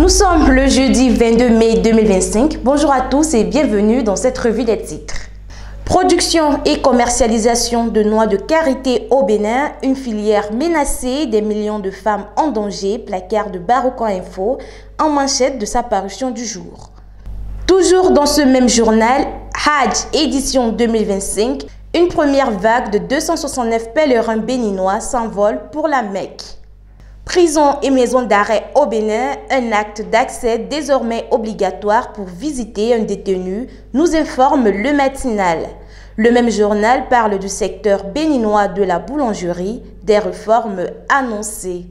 Nous sommes le jeudi 22 mai 2025. Bonjour à tous et bienvenue dans cette revue des titres. Production et commercialisation de noix de karité au Bénin, une filière menacée, des millions de femmes en danger, placard de Barocan Info, en manchette de sa parution du jour. Toujours dans ce même journal, Hajj édition 2025, une première vague de 269 pèlerins béninois s'envole pour la Mecque. Prison et maison d'arrêt au Bénin, un acte d'accès désormais obligatoire pour visiter un détenu, nous informe le matinal. Le même journal parle du secteur béninois de la boulangerie, des réformes annoncées.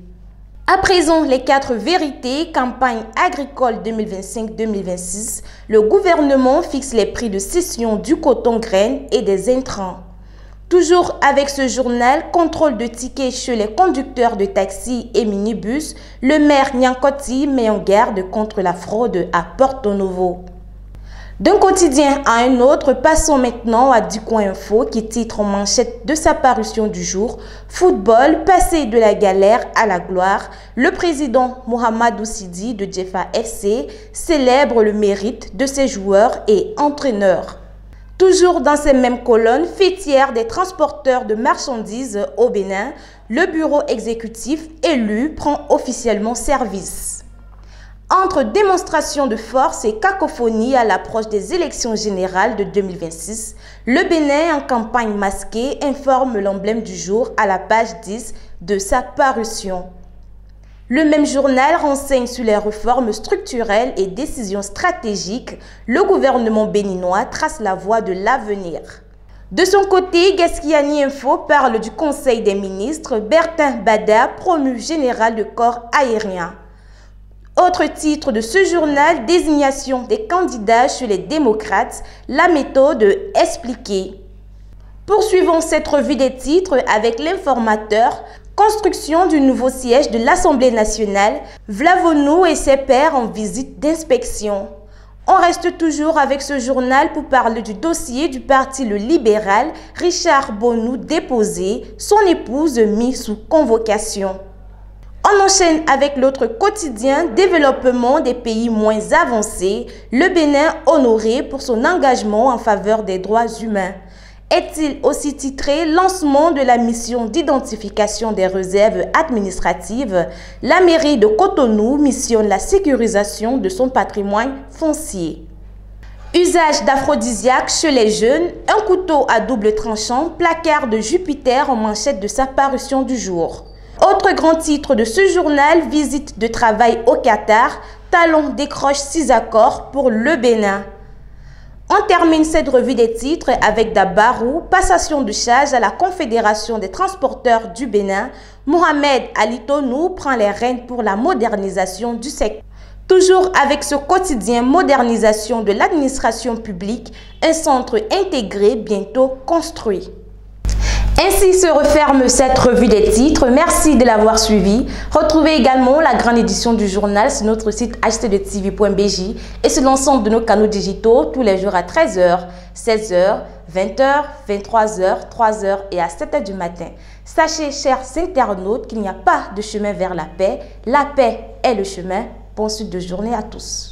À présent, les 4 vérités, campagne agricole 2025-2026, le gouvernement fixe les prix de cession du coton graine et des intrants. Toujours avec ce journal, contrôle de tickets chez les conducteurs de taxi et minibus, le maire Nyankoti met en garde contre la fraude à Porto Novo. D'un quotidien à un autre, passons maintenant à Ducoin Info qui titre en manchette de sa parution du jour « Football, passé de la galère à la gloire ». Le président Mohamedou Sidi de Djefa FC célèbre le mérite de ses joueurs et entraîneurs. Toujours dans ces mêmes colonnes, fêtière des transporteurs de marchandises au Bénin, le bureau exécutif élu prend officiellement service. Entre démonstration de force et cacophonie à l'approche des élections générales de 2026, le Bénin en campagne masquée informe l'emblème du jour à la page 10 de sa parution. Le même journal renseigne sur les réformes structurelles et décisions stratégiques. Le gouvernement béninois trace la voie de l'avenir. De son côté, Gaskiani Info parle du Conseil des ministres. Bertin Bada, promu général de corps aérien. Autre titre de ce journal, désignation des candidats chez les démocrates, la méthode expliquée. Poursuivons cette revue des titres avec l'informateur. Construction du nouveau siège de l'Assemblée nationale, Vlavonou et ses pairs en visite d'inspection. On reste toujours avec ce journal pour parler du dossier du parti Le Libéral, Richard Bonou déposé, son épouse mise sous convocation. On enchaîne avec l'autre quotidien, développement des pays moins avancés, le Bénin honoré pour son engagement en faveur des droits humains. Est-il aussi titré « Lancement de la mission d'identification des réserves administratives ». La mairie de Cotonou missionne la sécurisation de son patrimoine foncier. Usage d'aphrodisiaques chez les jeunes, un couteau à double tranchant, placard de Jupiter en manchette de sa parution du jour. Autre grand titre de ce journal, visite de travail au Qatar, Talon décroche 6 accords pour le Bénin. On termine cette revue des titres avec Dabarou, passation de charge à la Confédération des transporteurs du Bénin. Mohamed Ali Tonou prend les rênes pour la modernisation du secteur. Toujours avec ce quotidien modernisation de l'administration publique, un centre intégré bientôt construit. Ainsi se referme cette revue des titres. Merci de l'avoir suivi. Retrouvez également la grande édition du journal sur notre site htdtv.bj et sur l'ensemble de nos canaux digitaux tous les jours à 13h, 16h, 20h, 23h, 3h et à 7h du matin. Sachez, chers internautes, qu'il n'y a pas de chemin vers la paix. La paix est le chemin. Bonne suite de journée à tous.